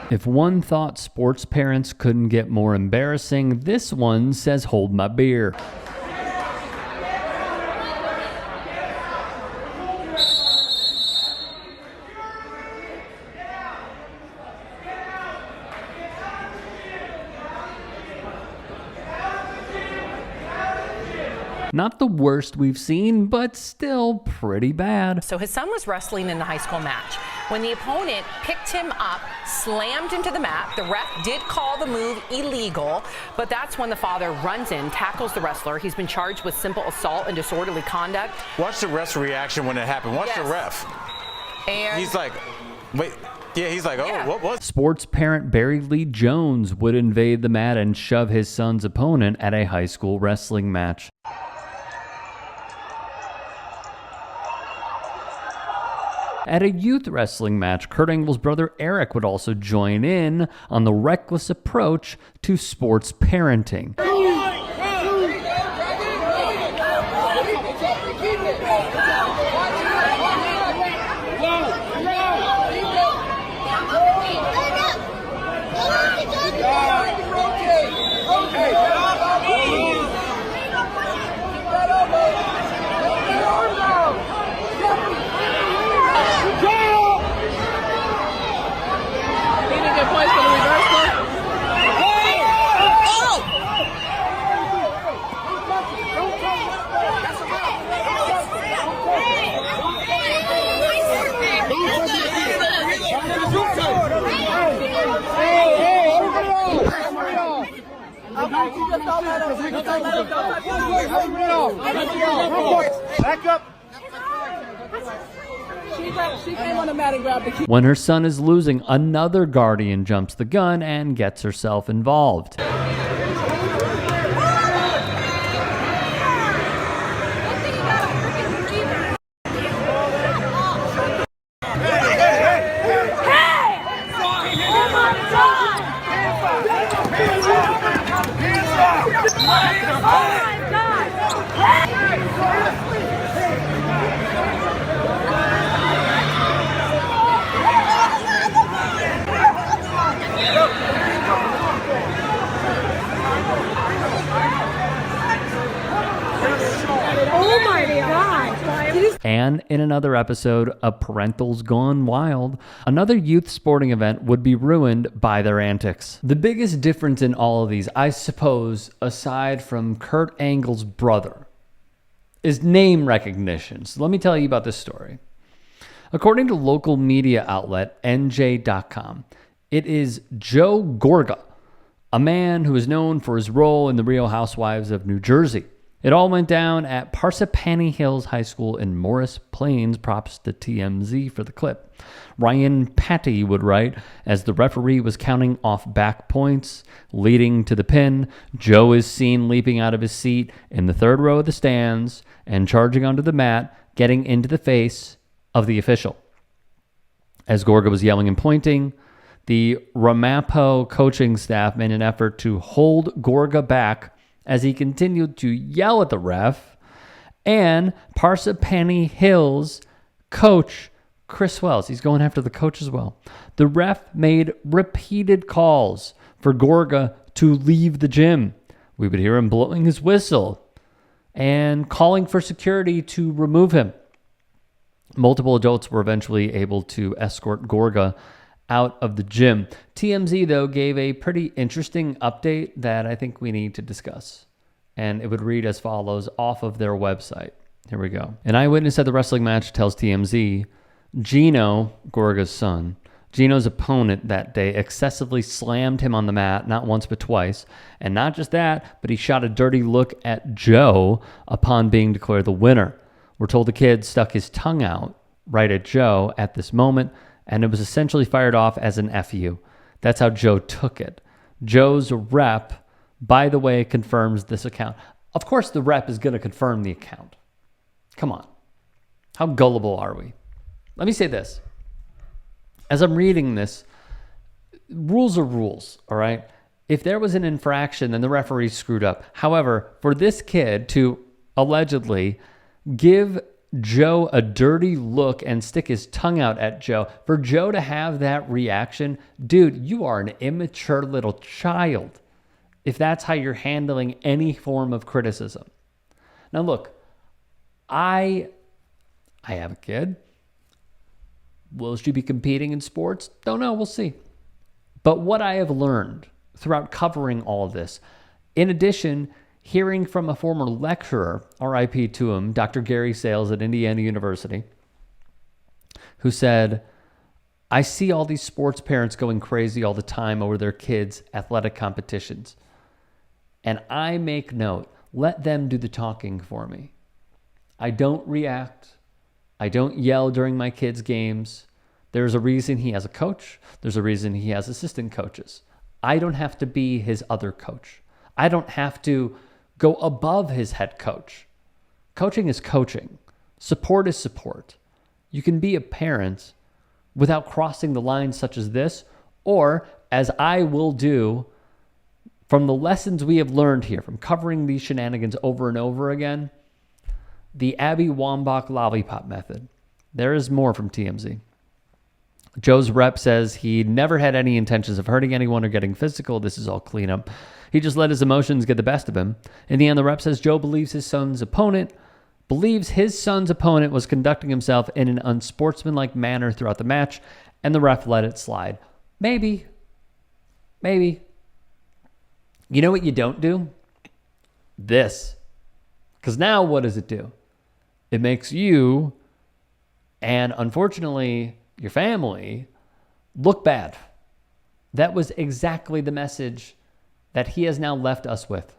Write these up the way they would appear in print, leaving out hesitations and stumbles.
If one thought sports parents couldn't get more embarrassing, this one says hold my beer. Not the worst we've seen, but still pretty bad. So his son was wrestling in the high school match. When the opponent picked him up, slammed him to the mat, the ref did call the move illegal, but that's when the father runs in, tackles the wrestler. He's been charged with simple assault and disorderly conduct. Watch the ref's reaction when it happened. Watch the ref. And he's like, wait. Yeah, he's like, oh, yeah. What? Sports parent Barry Lee Jones would invade the mat and shove his son's opponent at a high school wrestling match. At a youth wrestling match, Kurt Angle's brother Eric would also join in on the reckless approach to sports parenting. When her son is losing, another guardian jumps the gun and gets herself involved. And in another episode of Parentals Gone Wild, another youth sporting event would be ruined by their antics. The biggest difference in all of these, I suppose, aside from Kurt Angle's brother, is name recognition. So let me tell you about this story. According to local media outlet NJ.com, it is Joe Gorga, a man who is known for his role in the Real Housewives of New Jersey. It all went down at Parsippany Hills High School in Morris Plains. Props to TMZ for the clip. Ryan Patty would write, as the referee was counting off back points leading to the pin, Joe is seen leaping out of his seat in the third row of the stands and charging onto the mat, getting into the face of the official. As Gorga was yelling and pointing, the Ramapo coaching staff made an effort to hold Gorga back as he continued to yell at the ref, and Parsippany Hills coach Chris Wells, he's going after the coach as well. The ref made repeated calls for Gorga to leave the gym. We would hear him blowing his whistle and calling for security to remove him. Multiple adults were eventually able to escort Gorga out of the gym. TMZ, though, gave a pretty interesting update that I think we need to discuss. And it would read as follows off of their website. Here we go. An eyewitness at the wrestling match tells TMZ, Gino, Gorga's son, Gino's opponent that day excessively slammed him on the mat, not once but twice. And not just that, but he shot a dirty look at Joe upon being declared the winner. We're told the kid stuck his tongue out right at Joe at this moment, and it was essentially fired off as an FU. That's how Joe took it. Joe's rep, by the way, confirms this account. Of course, the rep is going to confirm the account. Come on. How gullible are we? Let me say this. As I'm reading this, rules are rules, all right? If there was an infraction, then the referee screwed up. However, for this kid to allegedly give Joe a dirty look and stick his tongue out at Joe. For Joe to have that reaction, dude, you are an immature little child if that's how you're handling any form of criticism. Now, look, I have a kid. Will she be competing in sports? Don't know. We'll see. But what I have learned throughout covering all of this, in addition, hearing from a former lecturer, RIP to him, Dr. Gary Sales at Indiana University, who said, I see all these sports parents going crazy all the time over their kids' athletic competitions. And I make note, let them do the talking for me. I don't react. I don't yell during my kids' games. There's a reason he has a coach. There's a reason he has assistant coaches. I don't have to be his other coach. I don't have to go above his head coach. Coaching is coaching. Support is support. You can be a parent without crossing the line such as this, or as I will do from the lessons we have learned here, from covering these shenanigans over and over again, the Abby Wambach lollipop method. There is more from TMZ. Joe's rep says he never had any intentions of hurting anyone or getting physical. This is all cleanup. He just let his emotions get the best of him. In the end, the rep says Joe believes his son's opponent was conducting himself in an unsportsmanlike manner throughout the match, and the ref let it slide. Maybe. You know what you don't do? This. Because now what does it do? It makes you, and unfortunately your family, look bad. That was exactly the message that he has now left us with.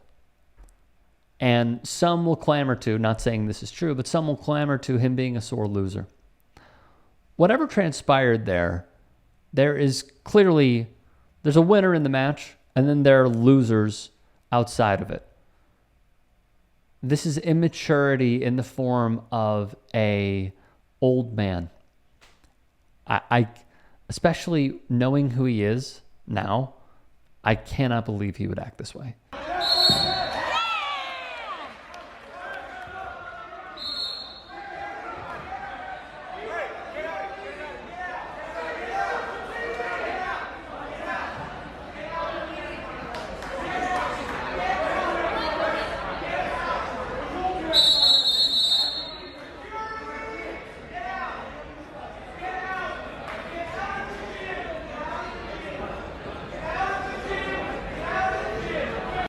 And some will clamor to, not saying this is true, but some will clamor to him being a sore loser. Whatever transpired there is clearly, there's a winner in the match, and then there are losers outside of it. This is immaturity in the form of a old man. I especially knowing who he is now, I cannot believe he would act this way.